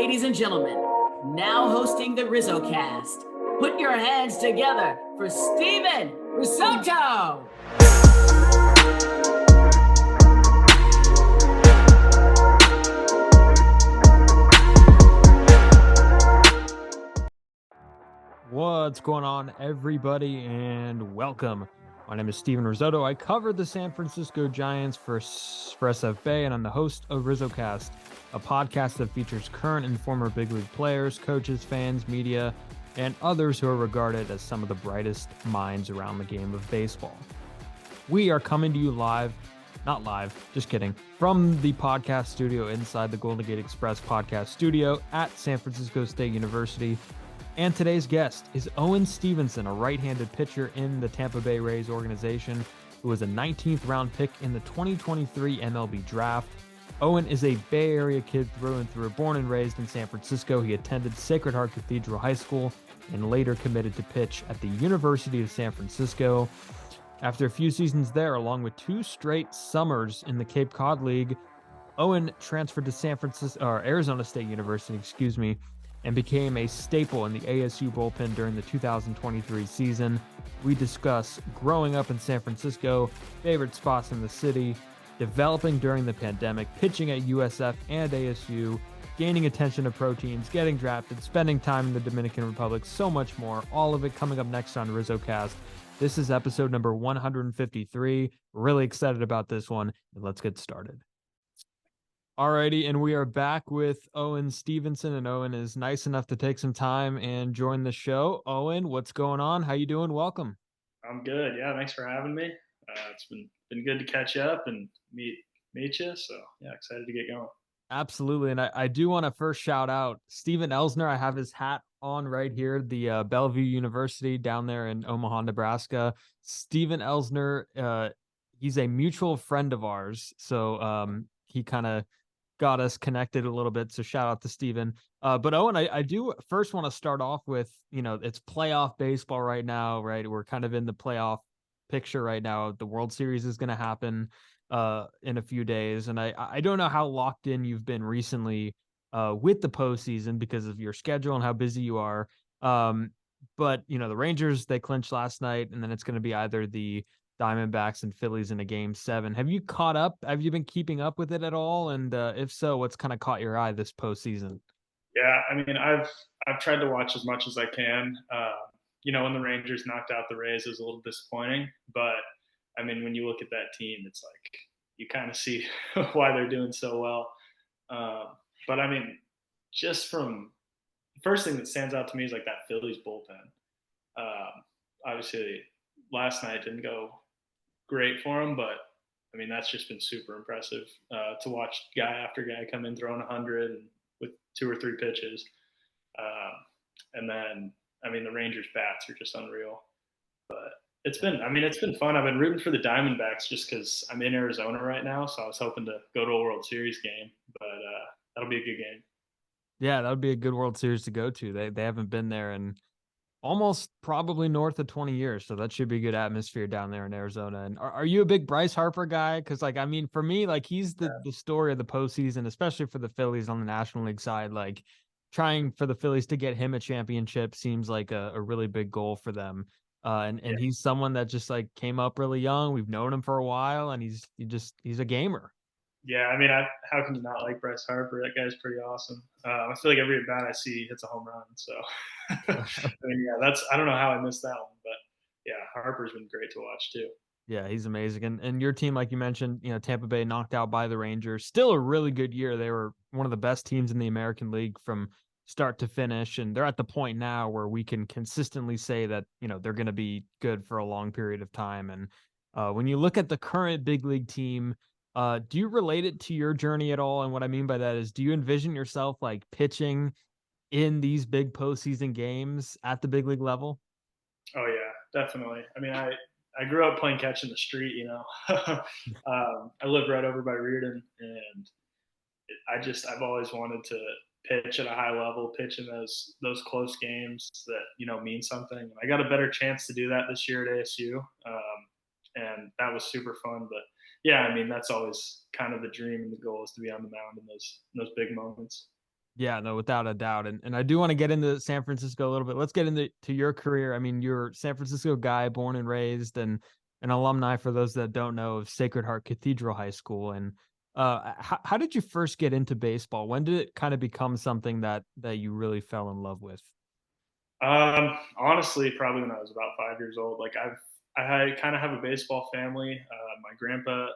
ladies and gentlemen, now hosting the RizzoCast, put your hands together for Steven Risotto! What's going on, everybody, and welcome. My name is Steven Risotto. I cover the San Francisco Giants for SFBay, and I'm the host of RizzoCast, a podcast that features current and former big league players, coaches, fans, media, and others who are regarded as some of the brightest minds around the game of baseball. We are coming to you from the podcast studio inside the Golden Gate Express podcast studio at San Francisco State University. And today's guest is Owen Stevenson, a right-handed pitcher in the Tampa Bay Rays organization, who was a 19th round pick in the 2023 MLB draft. Owen is a Bay Area kid through and through, born and raised in San Francisco. He attended Sacred Heart Cathedral High School and later committed to pitch at the University of San Francisco. After a few seasons there, along with 2 straight summers in the Cape Cod League, Owen transferred to Arizona State University, and became a staple in the ASU bullpen during the 2023 season. We discuss growing up in San Francisco, favorite spots in the city, developing during the pandemic, pitching at USF and ASU, gaining attention to pro teams, getting drafted, spending time in the Dominican Republic, so much more. All of it coming up next on RizzoCast. This is episode number 153. Really excited about this one, and let's get started. Alrighty, and we are back with Owen Stevenson, and Owen is nice enough to take some time and join the show. Owen, what's going on? How you doing? Welcome. I'm good. Yeah, thanks for having me. It's been good to catch up and meet you. So yeah, excited to get going. Absolutely, and I do want to first shout out Steven Elsner. I have his hat on right here, the Bellevue University down there in Omaha, Nebraska. Steven Elsner, he's a mutual friend of ours, so he kind of got us connected a little bit. So shout out to Steven. But Owen, I do first want to start off with, it's playoff baseball right now, right? We're kind of in the playoff picture right now. The World Series is going to happen in a few days. And I don't know how locked in you've been recently with the postseason because of your schedule and how busy you are. But, the Rangers, they clinched last night, and then it's going to be either the Diamondbacks and Phillies in a Game 7. Have you caught up? Have you been keeping up with it at all? And if so, what's kind of caught your eye this postseason? Yeah, I mean, I've tried to watch as much as I can. When the Rangers knocked out the Rays, it was a little disappointing. But I mean, when you look at that team, it's like you kind of see why they're doing so well. But I mean, just from the first thing that stands out to me is like that Phillies bullpen. Obviously, last night didn't go great for him, but I mean, that's just been super impressive to watch guy after guy come in throwing 100 and with 2 or 3 pitches. And then, I mean, the Rangers bats are just unreal, but it's been fun. I've been rooting for the Diamondbacks just because I'm in Arizona right now. So I was hoping to go to a World Series game, but that'll be a good game. Yeah, that would be a good World Series to go to. They haven't been there in almost probably north of 20 years. So that should be a good atmosphere down there in Arizona. And are you a big Bryce Harper guy? Because, for me, he's the story of the postseason, especially for the Phillies on the National League side. Trying for the Phillies to get him a championship seems like a really big goal for them. And he's someone that just came up really young. We've known him for a while, and he's a gamer. Yeah, I mean, how can you not like Bryce Harper? That guy's pretty awesome. I feel like every at bat I see he hits a home run. So, I mean, yeah, I don't know how I missed that one, but yeah, Harper's been great to watch too. Yeah, he's amazing. And your team, like you mentioned, Tampa Bay knocked out by the Rangers. Still a really good year. They were one of the best teams in the American League from start to finish, and they're at the point now where we can consistently say that they're going to be good for a long period of time. And when you look at the current big league team, do you relate it to your journey at all? And what I mean by that is, do you envision yourself pitching in these big postseason games at the big league level? Oh yeah, definitely. I mean, I grew up playing catch in the street. I lived right over by Reardon, and I've always wanted to pitch at a high level, pitch in those close games that mean something. And I got a better chance to do that this year at ASU, and that was super fun. But yeah, I mean, that's always kind of the dream and the goal is to be on the mound in those big moments. Yeah, no, without a doubt. And I do want to get into San Francisco a little bit. Let's get into your career. I mean, you're a San Francisco guy, born and raised, and an alumni, for those that don't know, of Sacred Heart Cathedral High School. And how did you first get into baseball? When did it kind of become something that you really fell in love with? Honestly, probably when I was about 5 years old. Like I kind of have a baseball family. My grandpa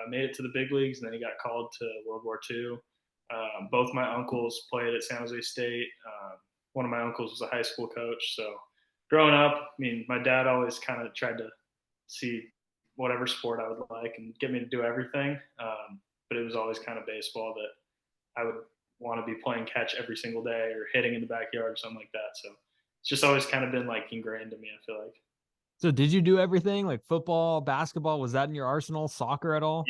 made it to the big leagues, and then he got called to World War II. Both my uncles played at San Jose State. One of my uncles was a high school coach. So growing up, I mean, my dad always kind of tried to see whatever sport I would like and get me to do everything. But it was always kind of baseball that I would want to be playing catch every single day or hitting in the backyard or something like that. So it's just always kind of been like ingrained to me, I feel like. So did you do everything like football, basketball? Was that in your arsenal? Soccer at all?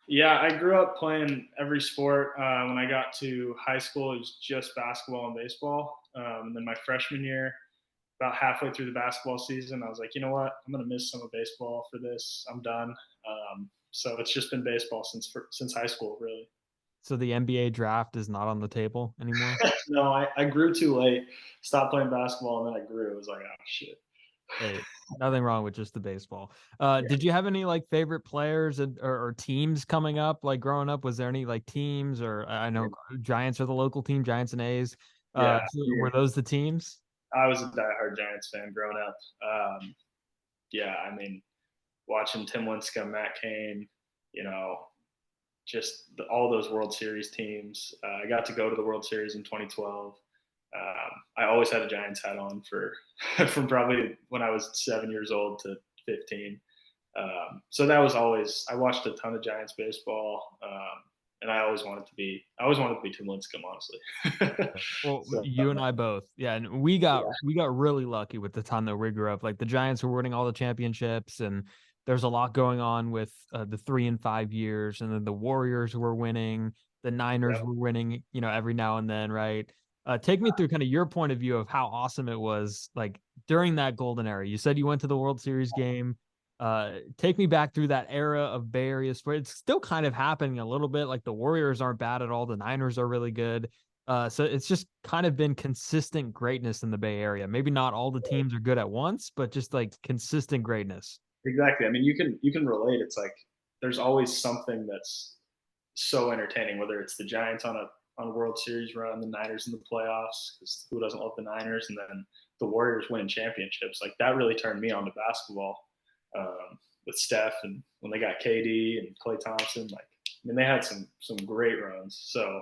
Yeah, I grew up playing every sport. When I got to high school, it was just basketball and baseball. And then my freshman year, about halfway through the basketball season, I was like, you know what? I'm going to miss some of baseball for this. I'm done. So it's just been baseball since high school, really. So the NBA draft is not on the table anymore? No, I grew too late. Stopped playing basketball, and then I grew. It was like, oh shit. Hey, nothing wrong with just the baseball. Yeah. Did you have any like favorite players or teams coming up? Like growing up, was there any like teams or I know Giants are the local team, Giants and A's. Yeah. So were those the teams? I was a diehard Giants fan growing up. Yeah, I mean, watching Tim Lincecum, Matt Cain, you know, just all those World Series teams. I got to go to the World Series in 2012. I always had a Giants hat on for from probably when I was 7 years old to 15. So that was always. I watched a ton of Giants baseball, and I always wanted to be. I always wanted to be Tim Lincecum, honestly. Well, So you and I both. Yeah, and we got really lucky with the time that we grew up. Like the Giants were winning all the championships, and there's a lot going on with the 3 and 5 years, and then the Warriors were winning, the Niners yeah, were winning, every now and then, right? Take me through kind of your point of view of how awesome it was, like during that golden era. You said you went to the World Series game. Take me back through that era of Bay Area sport. It's still kind of happening a little bit. Like the Warriors aren't bad at all. The Niners are really good. So it's just kind of been consistent greatness in the Bay Area. Maybe not all the teams are good at once, but just like consistent greatness. exactly. I mean, you can relate. It's like there's always something that's so entertaining, whether it's the Giants on a World Series run, the Niners in the playoffs, because who doesn't love the Niners, and then the Warriors winning championships. Like that really turned me on to basketball with Steph, and when they got KD and Klay Thompson. Like, I mean, they had some great runs. So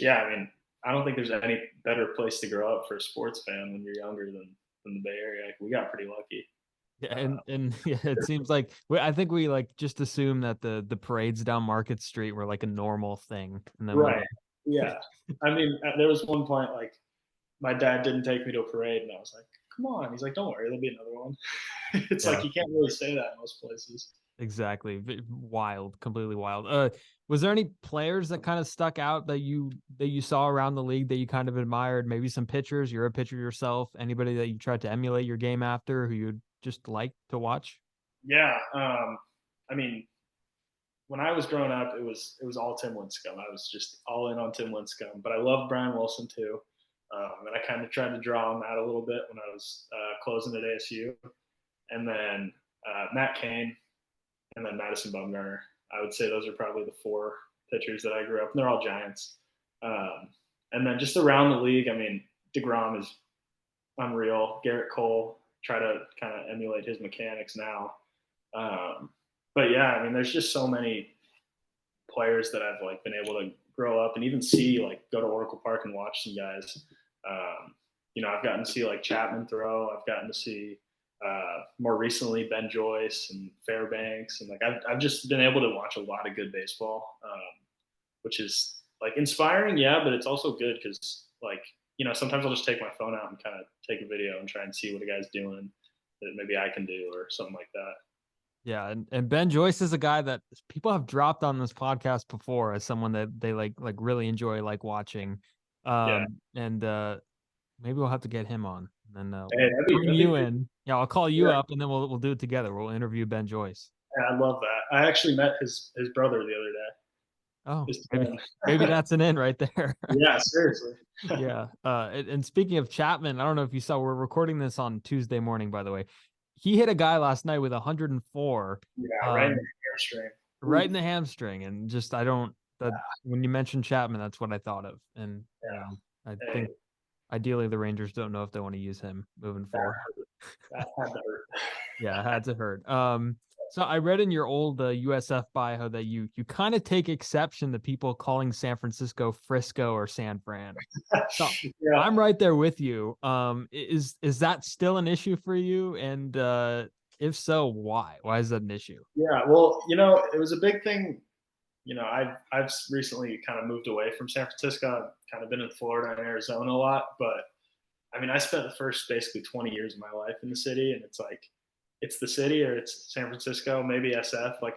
yeah, I mean, I don't think there's any better place to grow up for a sports fan when you're younger than the Bay Area. Like, we got pretty lucky. Yeah, and yeah, it seems like I think we like just assume that the parades down Market Street were like a normal thing, and then when Right. Yeah. I mean, there was one point like my dad didn't take me to a parade, and I was like, "Come on." He's like, "Don't worry, there'll be another one." It's yeah, like you can't really say that in most places. exactly, wild, completely wild. Was there any players that kind of stuck out that you saw around the league that you kind of admired? Maybe some pitchers. You're a pitcher yourself. Anybody that you tried to emulate your game after, who you'd just like to watch? Yeah. I mean, when I was growing up, it was all Tim Lincecum. I was just all in on Tim Lincecum, but I love Brian Wilson too. And I kind of tried to draw on that a little bit when I was closing at ASU. And then Matt Cain, and then Madison Bumgarner. I would say those are probably the four pitchers that I grew up, and they're all Giants. And then just around the league, I mean, DeGrom is unreal. Garrett Cole, try to kind of emulate his mechanics now. Um, but yeah, I mean, there's just so many players that I've like been able to grow up and even see, like go to Oracle Park and watch some guys. I've gotten to see like Chapman throw. I've gotten to see more recently Ben Joyce and Fairbanks, and like I've just been able to watch a lot of good baseball, which is like inspiring, yeah, but it's also good because like sometimes I'll just take my phone out and kind of take a video and try and see what a guy's doing that maybe I can do or something like that. Yeah, and Ben Joyce is a guy that people have dropped on this podcast before as someone that they like really enjoy like watching. Yeah, And maybe we'll have to get him on. And then hey, bring that'd you be in. Yeah, I'll call you yeah, up and then we'll do it together. We'll interview Ben Joyce. I love that. I actually met his brother the other day. Oh, Just maybe that's an in right there. yeah, seriously. Yeah. And speaking of Chapman, I don't know if you saw, we're recording this on Tuesday morning, by the way. He hit a guy last night with 104. Yeah, right in the hamstring. Right in the hamstring. And just, I don't, that when you mentioned Chapman, that's what I thought of. And, I think ideally the Rangers don't know if they want to use him moving forward. That had to hurt. Yeah, it had to hurt. So I read in your old USF bio that you kind of take exception to people calling San Francisco Frisco or San Fran. So Yeah. I'm right there with you. Is that still an issue for you? And if so, why? Why is that an issue? Yeah, well, it was a big thing. I've recently kind of moved away from San Francisco. I've kind of been in Florida and Arizona a lot, but I mean, I spent the first basically 20 years of my life in the city, and it's like, it's the city or it's San Francisco, maybe SF. Like,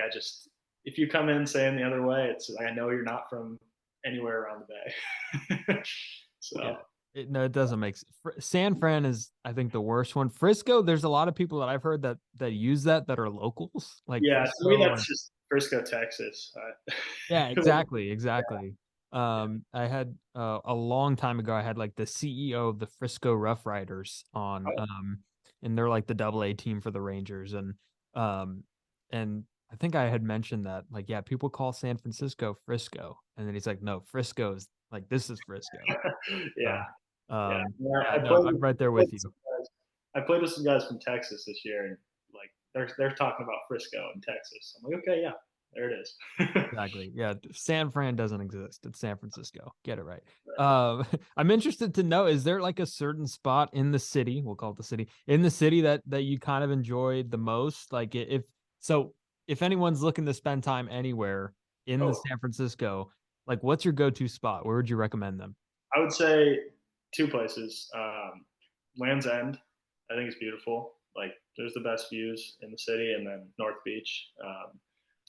if you come in saying the other way, it's like, I know you're not from anywhere around the Bay. So. Yeah. It doesn't make sense. San Fran is, I think, the worst one. Frisco, there's a lot of people that I've heard that use that are locals. Like, yeah, Frisco, to me, that's just Frisco, Texas. Yeah, exactly. I had a long time ago, I had like the CEO of the Frisco Rough Riders on, and they're like the AA team for the Rangers. And I think I had mentioned that, like, yeah, people call San Francisco Frisco. And then he's like, no, Frisco is like, this is Frisco. Yeah. I'm right there with you. I played with some guys from Texas this year, and like they're talking about Frisco in Texas. I'm like, okay, yeah, there it is. Exactly. Yeah. San Fran doesn't exist. It's San Francisco. Get it right. I'm interested to know, is there like a certain spot in the city, we'll call it the city, in the city that you kind of enjoyed the most? Like, if anyone's looking to spend time anywhere in the San Francisco, like, what's your go-to spot? Where would you recommend them? I would say two places. Land's End, I think it's beautiful. Like, there's the best views in the city, and then North Beach.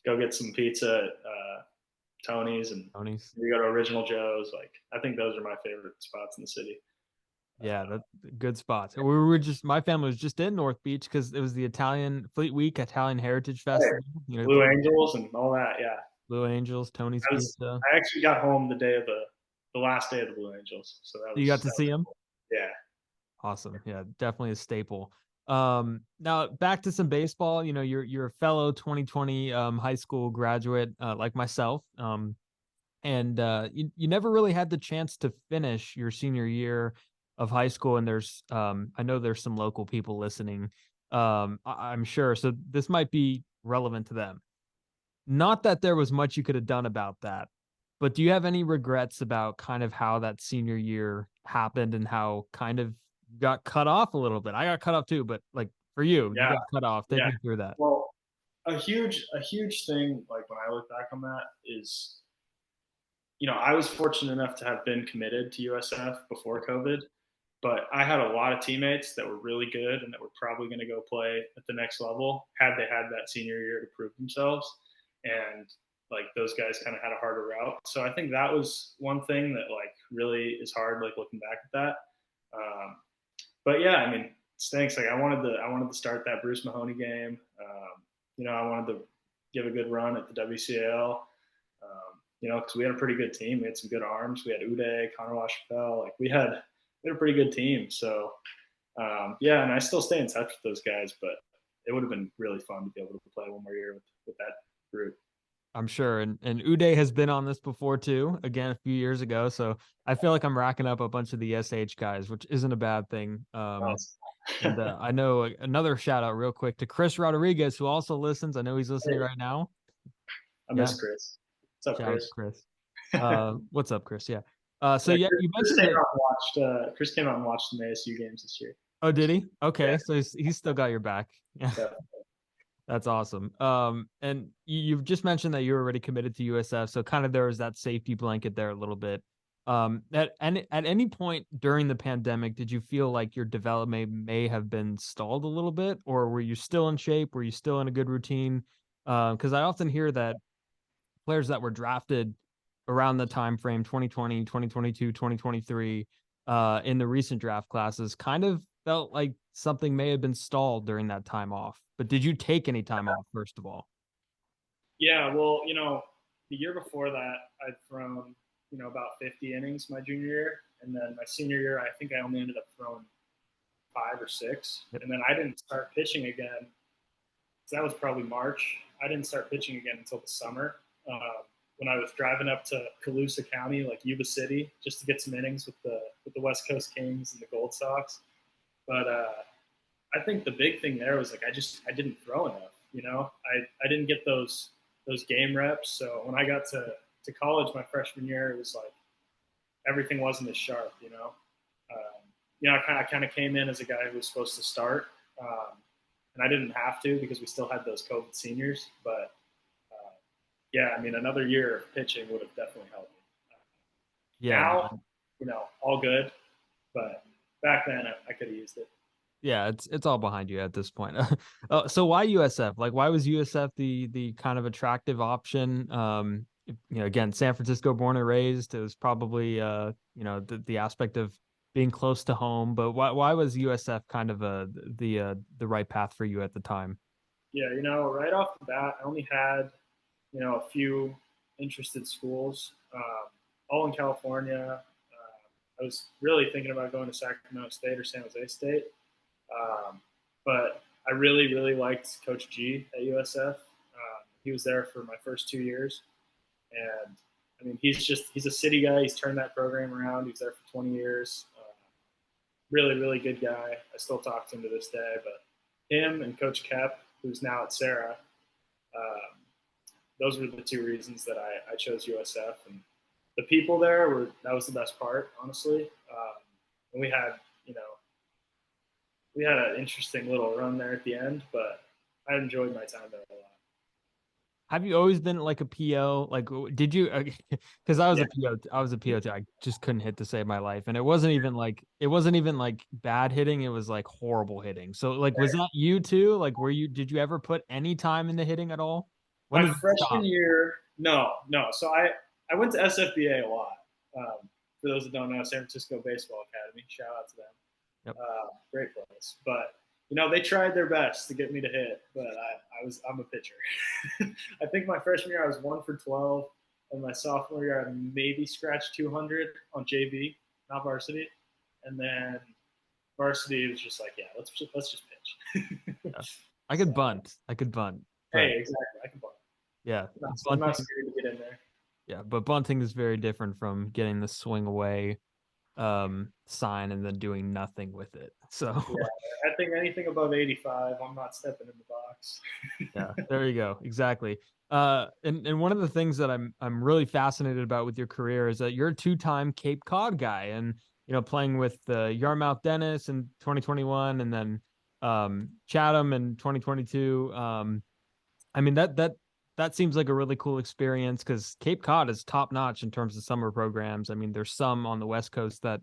Go get some pizza at Tony's, and you go to Original Joe's. Like, I think those are my favorite spots in the city. Yeah, that's good spots. My family was just in North Beach because it was the Italian Fleet Week, Italian Heritage Festival. Blue Angels and all that. Yeah. Blue Angels, Tony's Pizza. I actually got home the last day of the Blue Angels. So that was, you got to see them? Cool. Yeah. Awesome. Yeah, definitely a staple. Now back to some baseball. You're a fellow 2020 high school graduate like myself. And you never really had the chance to finish your senior year of high school. And there's I know there's some local people listening. I'm sure. So this might be relevant to them. Not that there was much you could have done about that, but do you have any regrets about kind of how that senior year happened and how kind of got cut off a little bit? I got cut off too, but like for you, you got cut off. Take me through that. Well, a huge thing, like when I look back on that, is, I was fortunate enough to have been committed to USF before COVID, but I had a lot of teammates that were really good and that were probably going to go play at the next level had they had that senior year to prove themselves. And like, those guys kind of had a harder route. So I think that was one thing that like really is hard, like looking back at that. But yeah, I mean, it stinks. Like, I wanted to start that Bruce Mahoney game. I wanted to give a good run at the WCAL. Because we had a pretty good team. We had some good arms. We had Uday, Connor LaChapelle. Like, we had a pretty good team. So and I still stay in touch with those guys. But it would have been really fun to be able to play one more year with that group. I'm sure. And Uday has been on this before too, again, a few years ago. So I feel like I'm racking up a bunch of the SH guys, which isn't a bad thing. And I know another shout out real quick to Chris Rodriguez, who also listens. I know he's listening right now. I miss Chris. What's up, Chris? What's up, Chris? Yeah. You mentioned Chris came out and watched some ASU games this year. Oh, did he? Okay. Yeah. So he's still got your back. Yeah. That's awesome. And you've just mentioned that you're already committed to USF, so kind of there was that safety blanket there a little bit. At any point during the pandemic, did you feel like your development may have been stalled a little bit, or were you still in shape? Were you still in a good routine? Because I often hear that players that were drafted around the time frame 2020, 2022, 2023 in the recent draft classes kind of felt like something may have been stalled during that time off. But did you take any time off, first of all? Yeah, well, the year before that, I'd thrown, about 50 innings my junior year. And then my senior year, I think I only ended up throwing 5 or 6. Yep. And then I didn't start pitching again. So that was probably March. I didn't start pitching again until the summer. When I was driving up to Colusa County, like Yuba City, just to get some innings with the West Coast Kings and the Gold Sox. But I think the big thing there was like I didn't throw enough. I didn't get those game reps. So when I got to college my freshman year, it was like everything wasn't as sharp. I kind of came in as a guy who was supposed to start, and I didn't have to because we still had those COVID seniors. But yeah, I mean, another year of pitching would have definitely helped me. Yeah. Now, all good, but back then I could have used it. Yeah, it's all behind you at this point. So why USF? Like, why was USF the kind of attractive option? Again, San Francisco born and raised. It was probably the aspect of being close to home. But why was USF kind of the right path for you at the time? Yeah, right off the bat, I only had a few interested schools, all in California. I was really thinking about going to Sacramento State or San Jose State. But I really, really liked Coach G at USF. He was there for my first 2 years. And I mean, he's a city guy. He's turned that program around. He was there for 20 years. Really, really good guy. I still talk to him to this day. But him and Coach Kep, who's now at Sarah, those were the two reasons that I chose USF. And the people there that was the best part, honestly. And we had an interesting little run there at the end, but I enjoyed my time there a lot. Have you always been like a PO? Like, did you? Because I was a PO. I was a PO too. I just couldn't hit to save my life, and it wasn't even like bad hitting. It was like horrible hitting. So, like, was that you too? Like, Did you ever put any time into hitting at all? When My did it freshman stop? year, no. So I went to SFBA a lot. For those that don't know, San Francisco Baseball Academy. Shout out to them. Yep. Great place, but they tried their best to get me to hit, but I'm a pitcher. I think my freshman year I was 1 for 12, and my sophomore year I maybe scratched 200 on JV, not varsity, and then varsity was just like, yeah, let's just pitch. Yeah. I could bunt. Hey, exactly, I can bunt. Yeah, I'm not scared to get in there. Yeah, but bunting is very different from getting the swing away sign and then doing nothing with it. So yeah, I think anything above 85, I'm not stepping in the box. Yeah, there you go. Exactly. And one of the things that I'm really fascinated about with your career is that you're a 2-time Cape Cod guy, and playing with Yarmouth Dennis in 2021, and then Chatham in 2022. I mean that seems like a really cool experience because Cape Cod is top notch in terms of summer programs. I mean, there's some on the West Coast that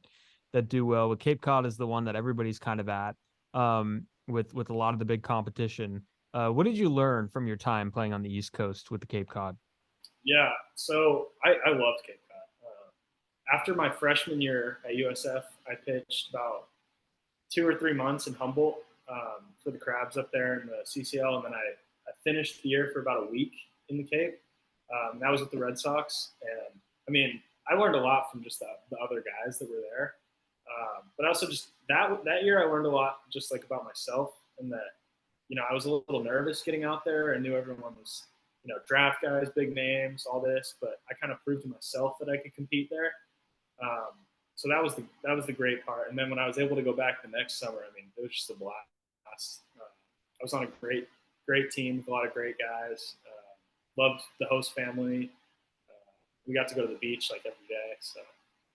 do well, but Cape Cod is the one that everybody's kind of at, with a lot of the big competition. What did you learn from your time playing on the East Coast with the Cape Cod? Yeah, so I loved Cape Cod. After my freshman year at USF, I pitched about 2 or 3 months in Humboldt for the Crabs up there in the CCL, and then I finished the year for about a week in the Cape. That was with the Red Sox, and I mean, I learned a lot from just the other guys that were there. But also just that year, I learned a lot just like about myself, and that I was a little nervous getting out there. I knew everyone was draft guys, big names, all this, but I kind of proved to myself that I could compete there. So that was the great part. And then when I was able to go back the next summer, I mean, it was just a blast. I was on a great team with a lot of great guys. Loved the host family. We got to go to the beach like every day. So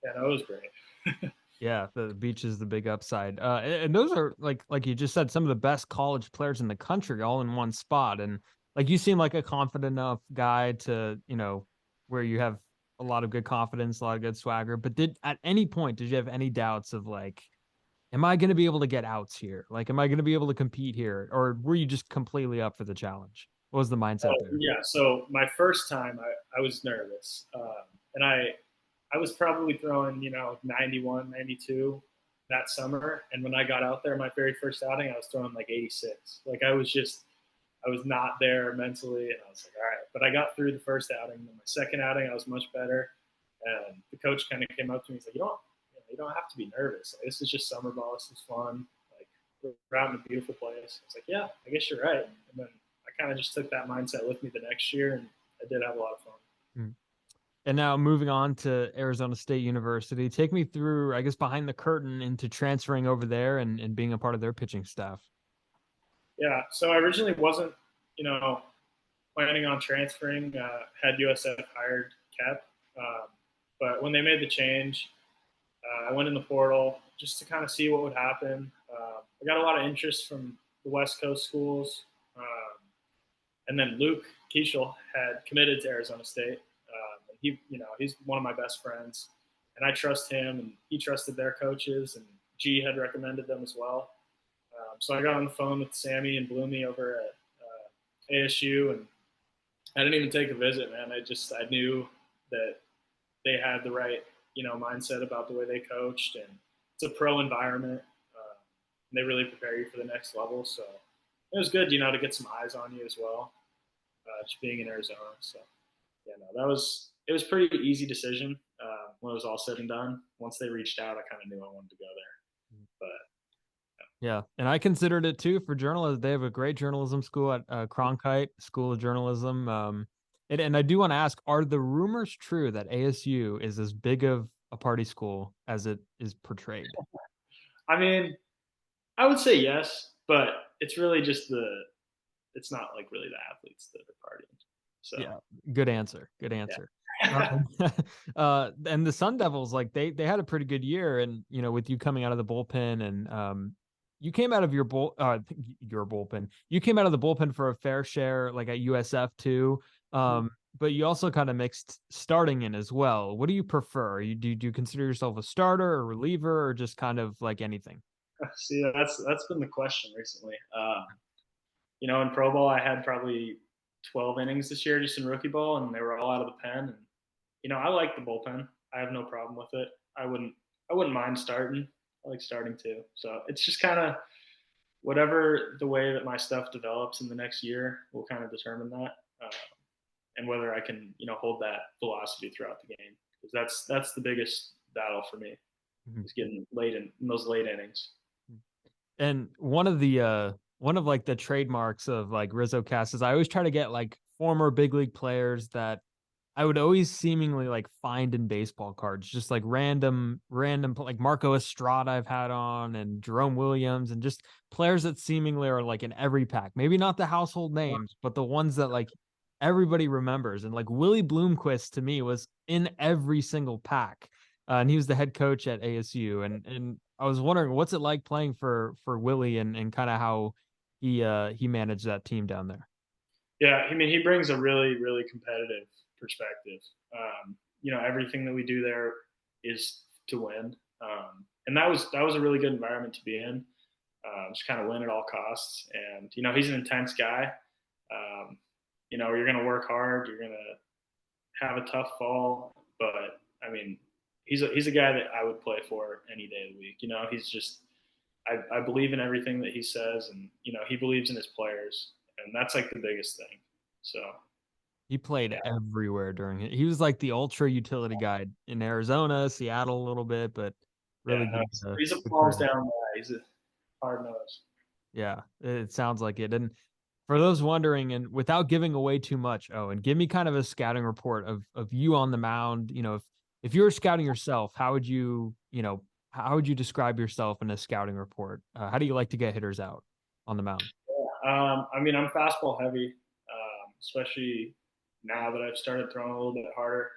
yeah, no, it was great. Yeah, the beach is the big upside. And those are like you just said, some of the best college players in the country all in one spot. And like you seem like a confident enough guy to, where you have a lot of good confidence, a lot of good swagger. But at any point did you have any doubts of like, am I going to be able to get outs here? Like, am I going to be able to compete here? Or were you just completely up for the challenge? What was the mindset there? Yeah. So my first time, I was nervous, and I was probably throwing 91, 92 that summer. And when I got out there, my very first outing, I was throwing like 86. Like I was just I was not there mentally, and I was like, all right. But I got through the first outing. Then my second outing, I was much better. And the coach kind of came up to me. He's like, you don't have to be nervous. Like, this is just summer ball. This is fun. Like, we're out in a beautiful place. I was like, yeah, I guess you're right. And then I kind of just took that mindset with me the next year, and I did have a lot of fun. And now moving on to Arizona State University, take me through, I guess, behind the curtain into transferring over there and being a part of their pitching staff. Yeah, so I originally wasn't, planning on transferring. Had USF hired Kep, but when they made the change, I went in the portal just to kind of see what would happen. I got a lot of interest from the West Coast schools, and then Luke Keishel had committed to Arizona State. And he's one of my best friends, and I trust him, and he trusted their coaches, and G had recommended them as well. So I got on the phone with Sammy and Bloomy over at ASU, and I didn't even take a visit, man. I knew that they had the right, mindset about the way they coached, and it's a pro environment. And they really prepare you for the next level. So it was good, to get some eyes on you as well, just being in Arizona. So yeah, no, it was a pretty easy decision when it was all said and done. Once they reached out, I kind of knew I wanted to go there. But yeah, and I considered it too for journalism. They have a great journalism school at Cronkite School of Journalism. And I do want to ask, are the rumors true that ASU is as big of a party school as it is portrayed? I mean, I would say yes, but it's really just it's not like really the athletes that are partying. So yeah, good answer. Good answer. Yeah. And the Sun Devils, like they had a pretty good year, and with you coming out of the bullpen, and you came out of your bullpen. You came out of the bullpen for a fair share, like at USF too. But you also kind of mixed starting in as well. What do you prefer? Do you consider yourself a starter or reliever, or just kind of like anything? See, that's been the question recently. In pro ball, I had probably 12 innings this year just in rookie ball, and they were all out of the pen. And I like the bullpen. I have no problem with it. I wouldn't mind starting. I like starting too. So it's just kind of whatever the way that my stuff develops in the next year will kind of determine that, and whether I can hold that velocity throughout the game, because that's the biggest battle for me, is getting late in those late innings. And one of like the trademarks of like RizzoCast is I always try to get like former big league players that I would always seemingly like find in baseball cards, just like random, like Marco Estrada I've had on, and Jerome Williams, and just players that seemingly are like in every pack. Maybe not the household names, but the ones that like everybody remembers. And like Willie Bloomquist to me was in every single pack. And he was the head coach at ASU. And I was wondering, what's it like playing for Willie, and kind of how he managed that team down there. Yeah, I mean, he brings a really, really competitive perspective. Everything that we do there is to win, and that was a really good environment to be in. Just kind of win at all costs, and he's an intense guy. You're going to work hard, you're going to have a tough fall, but I mean, he's a guy that I would play for any day of the week. He's just I believe in everything that he says, and he believes in his players, and that's like the biggest thing. So he played everywhere during it. He was like the ultra utility guy in Arizona, Seattle a little bit, but really he's a balls down guy. He's a hard nose. Yeah, it sounds like it. And for those wondering, and without giving away too much, and give me kind of a scouting report of you on the mound. If you were scouting yourself, how would you describe yourself in a scouting report? How do you like to get hitters out on the mound? I mean, I'm fastball heavy, especially now that I've started throwing a little bit harder.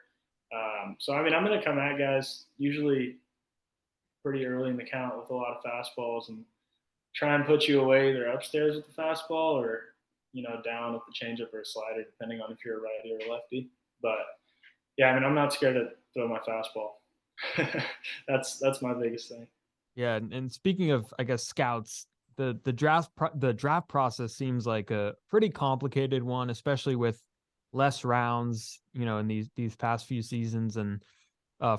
So, I mean, I'm going to come at guys usually pretty early in the count with a lot of fastballs and try and put you away either upstairs with the fastball or, down with the changeup or a slider, depending on if you're a righty or a lefty. But, yeah, I mean, I'm not scared to throw my fastball. That's my biggest thing. Yeah, and speaking of, I guess, scouts, the draft process seems like a pretty complicated one, especially with less rounds, in these past few seasons. And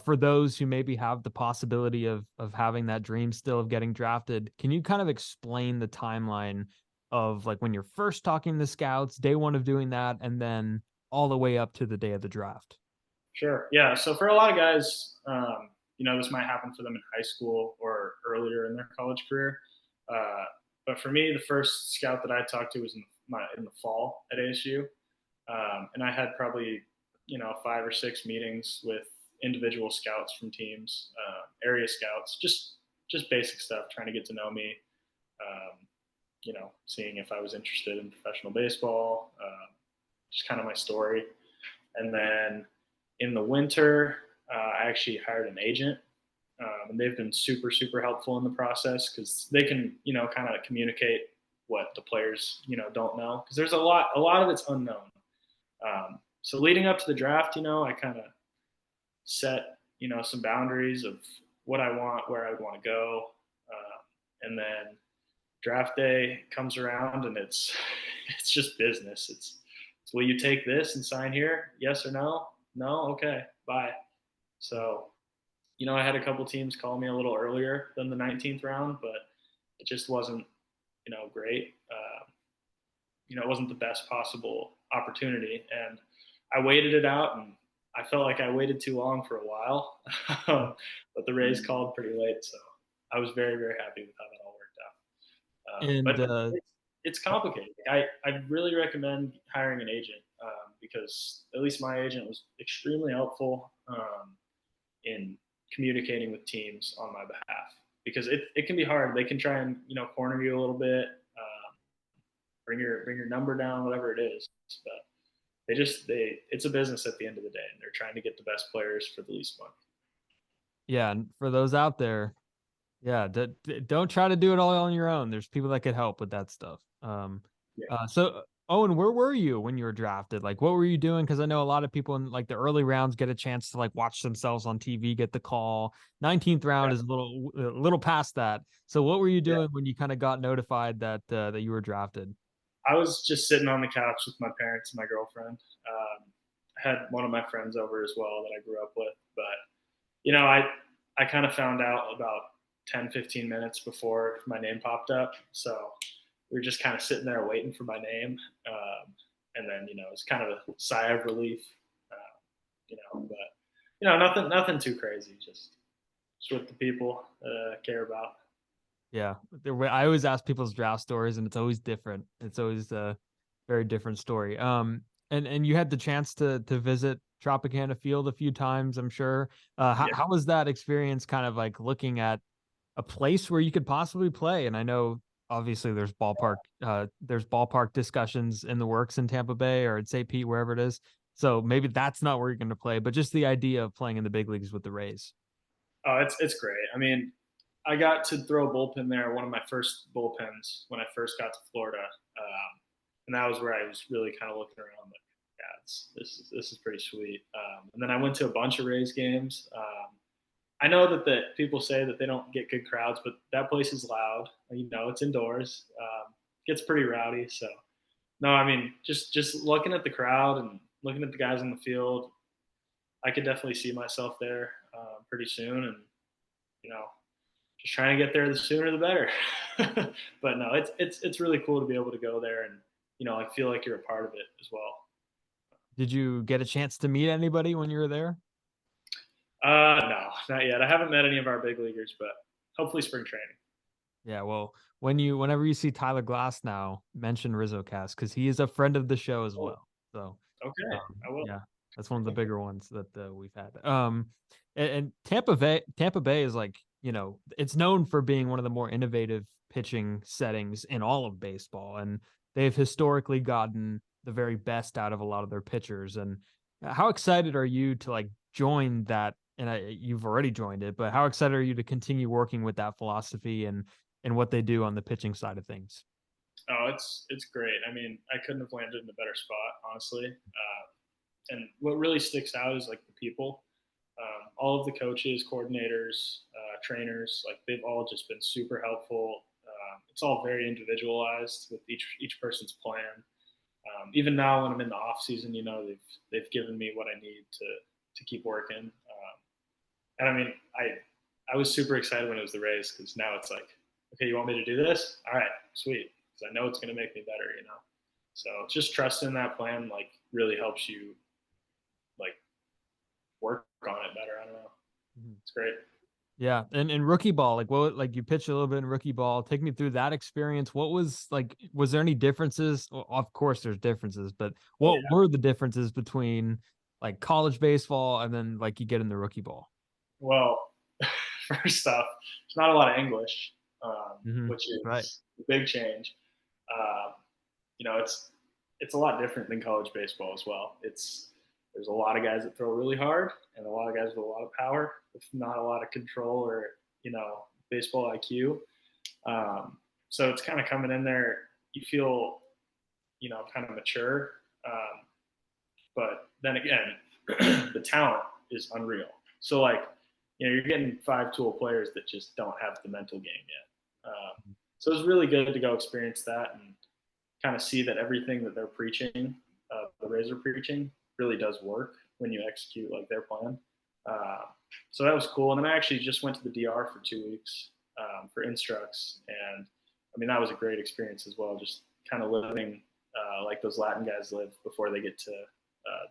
for those who maybe have the possibility of having that dream still of getting drafted, can you kind of explain the timeline of like when you're first talking to scouts, day one of doing that, and then all the way up to the day of the draft? Sure. Yeah. So for a lot of guys, this might happen for them in high school or earlier in their college career. Uh, but for me, the first scout that I talked to was in the fall at ASU, and I had probably 5 or 6 meetings with individual scouts from teams, area scouts, just basic stuff, trying to get to know me. Um, seeing if I was interested in professional baseball, just kind of my story. And then in the winter, I actually hired an agent, and they've been super, super helpful in the process because they can, kind of communicate what the players, don't know, because there's a lot of it's unknown. So leading up to the draft, I kind of set, some boundaries of what I want, where I would want to go, and then draft day comes around and it's it's just business. It's will you take this and sign here? Yes or no? No? Okay. Bye. So, I had a couple teams call me a little earlier than the 19th round, but it just wasn't, great. It wasn't the best possible opportunity. And I waited it out, and I felt like I waited too long for a while. But the Rays called pretty late. So I was very, very happy with how that all worked out. And But it's complicated. I really recommend hiring an agent, because at least my agent was extremely helpful in communicating with teams on my behalf, because it can be hard. They can try and corner you a little bit, bring your number down, whatever it is. But it's a business at the end of the day, and they're trying to get the best players for the least money. yeah, and for those out there, yeah, don't try to do it all on your own. There's people that could help with that stuff. Yeah. So Owen, where were you when you were drafted? Like, what were you doing? Because I know a lot of people in like the early rounds get a chance to like watch themselves on TV, get the call. 19th round Yeah. is a little past that. So what were you Yeah. doing when you kind of got notified that that you were drafted? I was just sitting on the couch with my parents and my girlfriend. I had one of my friends over as well that I grew up with, but I kind of found out about 10, 15 minutes before my name popped up. So we were just kind of sitting there waiting for my name. And then, it's kind of a sigh of relief, but, nothing too crazy, just what the people care about. Yeah, I always ask people's draft stories, and it's always different. It's always a very different story. And you had the chance to visit Tropicana Field a few times, I'm sure. Yeah. How was that experience? Kind of like looking at a place where you could possibly play. And I know obviously there's ballpark discussions in the works in Tampa Bay or at St. Pete, wherever it is. So maybe that's not where you're going to play, but just the idea of playing in the big leagues with the Rays. Oh, it's great. I mean, I got to throw a bullpen there, one of my first bullpens when I first got to Florida, and that was where I was really kind of looking around like, yeah, this is pretty sweet. And then I went to a bunch of Rays games. I know that people say that they don't get good crowds, but that place is loud. It's indoors. Gets pretty rowdy. So no, I mean, just looking at the crowd and looking at the guys on the field, I could definitely see myself there pretty soon, and just trying to get there the sooner the better. But no, it's really cool to be able to go there and like feel like you're a part of it as well. Did you get a chance to meet anybody when you were there? No, not yet. I haven't met any of our big leaguers, but hopefully spring training. Yeah, well, whenever you see Tyler Glass now, mention RizzoCast because he is a friend of the show as Oh, well. So, okay, I will. yeah, that's one of the bigger ones that we've had. And Tampa Bay is like it's known for being one of the more innovative pitching settings in all of baseball, and they've historically gotten the very best out of a lot of their pitchers. And how excited are you to like join that? And you've already joined it, but how excited are you to continue working with that philosophy and what they do on the pitching side of things? Oh, it's great. I mean, I couldn't have landed in a better spot, honestly. And what really sticks out is like the people. All of the coaches, coordinators, trainers, like they've all just been super helpful. It's all very individualized with each person's plan. Even now, when I'm in the off season, they've given me what I need to keep working. And I mean, I was super excited when it was the Rays because now it's like, okay, you want me to do this? All right, sweet. because I know it's going to make me better, you know? So just trusting that plan, like, really helps you, like, work on it better. I don't know. It's great. Yeah. And in rookie ball, like like you pitched a little bit in rookie ball. Take me through that experience. What was like, was there any differences? Well, of course there's differences, but what were the differences between like college baseball and then like you get in the rookie ball? Well, first off, there's not a lot of English, which Right. is a big change. Um, you know, it's a lot different than college baseball as well. There's a lot of guys that throw really hard and a lot of guys with a lot of power with not a lot of control or, you know, baseball IQ. So it's kind of coming in there. You feel, you know, kind of mature. But then again, the talent is unreal. So, like, you know, you're getting 5-tool players that just don't have the mental game yet. So it was really good to go experience that and kind of see that everything that they're preaching, the Rays are preaching, really does work when you execute like their plan. So that was cool. And then I actually just went to the DR for 2 weeks for instructs, and I mean that was a great experience as well. Just kind of living like those Latin guys live before they get to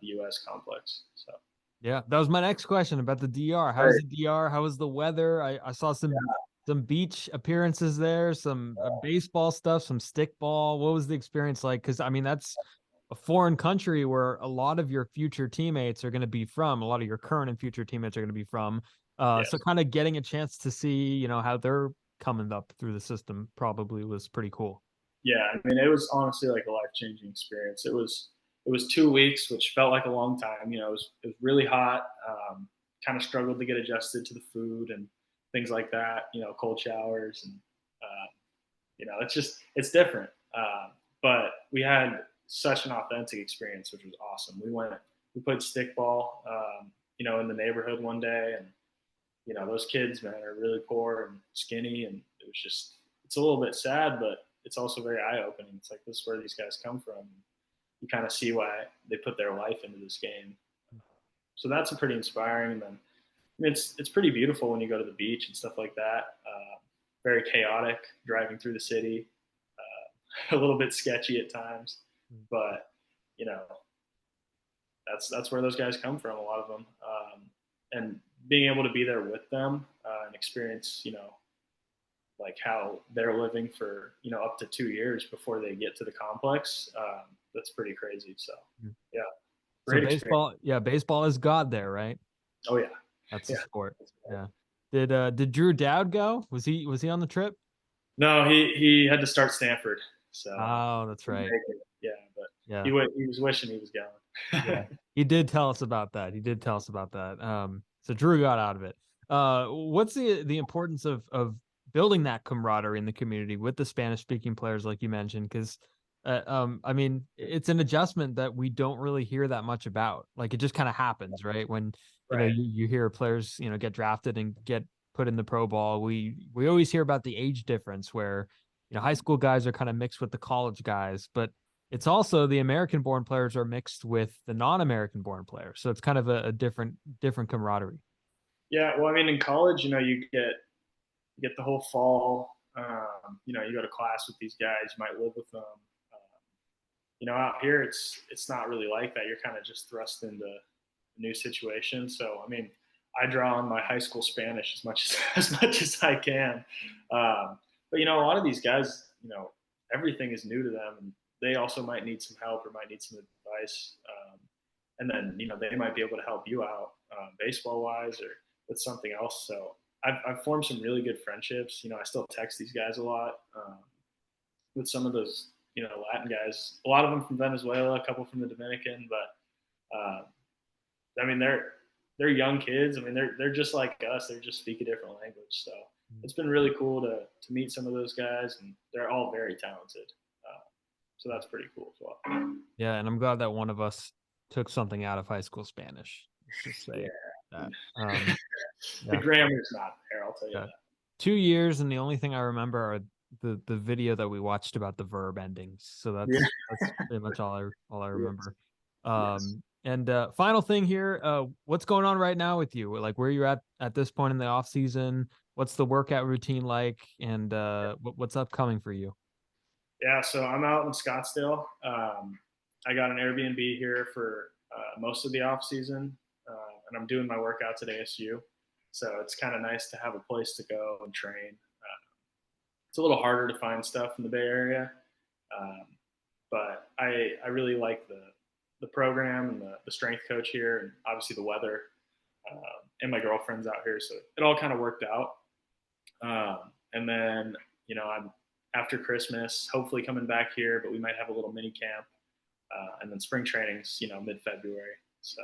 the U.S. complex. So. Yeah, that was my next question about the DR. How's the DR? How was the weather? I saw some beach appearances there, some baseball stuff, some stickball. What was the experience like? Because I mean, that's a foreign country where a lot of your future teammates are going to be from. A lot of your current and future teammates are going to be from. So kind of getting a chance to see, you know, how they're coming up through the system probably was pretty cool. Yeah, I mean, it was honestly like a life-changing experience. It was 2 weeks, which felt like a long time. You know, it was really hot. Kind of struggled to get adjusted to the food and things like that. You know, cold showers and you know, it's different. But we had such an authentic experience, which was awesome. We played stickball, you know, in the neighborhood one day, and you know, those kids, man, are really poor and skinny, and it's a little bit sad, but it's also very eye-opening. It's like, this is where these guys come from. You kind of see why they put their life into this game. So that's pretty inspiring. And then, I mean, it's pretty beautiful when you go to the beach and stuff like that. Very chaotic driving through the city, a little bit sketchy at times, but you know, that's where those guys come from, a lot of them. And being able to be there with them and experience, you know, like how they're living for, you know, up to 2 years before they get to the complex. That's pretty crazy. So yeah. So baseball is God there, right? Oh yeah. That's the sport. Yeah. Did Drew Dowd go? Was he on the trip? No, he had to start Stanford. So oh, that's right. Yeah, but yeah, he was wishing he was going. yeah. He did tell us about that. So Drew got out of it. What's the importance of building that camaraderie in the community with the Spanish speaking players, like you mentioned? Because I mean, it's an adjustment that we don't really hear that much about. Like, it just kind of happens, right? When you know you hear players, you know, get drafted and get put in the pro ball. We always hear about the age difference where, you know, high school guys are kind of mixed with the college guys, but it's also the American born players are mixed with the non-American born players. So it's kind of a different camaraderie. Yeah, well, I mean, in college, you know, you get the whole fall. You know, you go to class with these guys. You might live with them. You know, out here, it's not really like that. You're kind of just thrust into a new situation. So, I mean, I draw on my high school Spanish as much as I can. But you know, a lot of these guys, you know, everything is new to them, and they also might need some help or might need some advice. And then, you know, they might be able to help you out baseball wise or with something else. So I've formed some really good friendships. You know, I still text these guys a lot with some of those, you know, Latin guys, a lot of them from Venezuela, a couple from the Dominican, but I mean, they're young kids. I mean, they're just like us. They just speak a different language. So it's been really cool to meet some of those guys, and they're all very talented. So that's pretty cool as well. Yeah, and I'm glad that one of us took something out of high school Spanish. Let's just say that. The grammar's not there, I'll tell you that. 2 years, and the only thing I remember are the video that we watched about the verb endings. So that's pretty much all I remember. And final thing here, what's going on right now with you? Like, where you're at this point in the off season? What's the workout routine like? And what's upcoming for you? Yeah, so I'm out in Scottsdale. I got an Airbnb here for most of the off season, and I'm doing my workouts at ASU. So it's kind of nice to have a place to go and train. It's a little harder to find stuff in the Bay Area, um, but I really like the program and the strength coach here, and obviously the weather, and my girlfriend's out here, so it all kind of worked out. And then I'm after Christmas, hopefully coming back here, but we might have a little mini camp, and then spring training's mid-February. So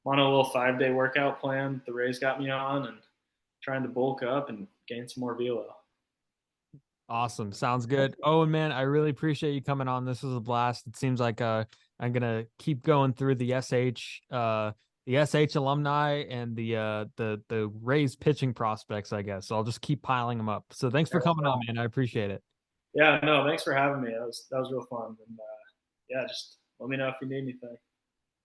I'm on a little 5-day workout plan the Rays got me on, and trying to bulk up and gain some more velo. Awesome. Sounds good. Owen, man, I really appreciate you coming on. This was a blast. It seems like I'm gonna keep going through the SH alumni and the Rays pitching prospects, I guess. So I'll just keep piling them up. So thanks for coming on, man. I appreciate it. Yeah, no, thanks for having me. That was real fun. And yeah, just let me know if you need anything.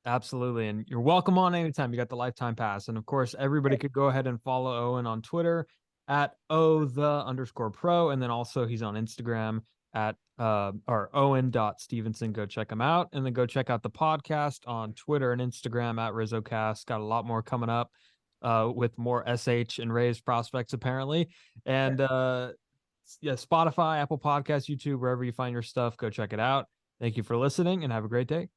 Absolutely. And you're welcome on anytime. You got the lifetime pass. And of course, everybody could go ahead and follow Owen on Twitter at @O_the_pro. And then also he's on Instagram at or Owen.Stevenson. Go check him out. And then go check out the podcast on Twitter and Instagram at RizzoCast. Got a lot more coming up with more SH and Rays prospects, apparently. And yeah, Spotify, Apple Podcasts, YouTube, wherever you find your stuff, go check it out. Thank you for listening and have a great day.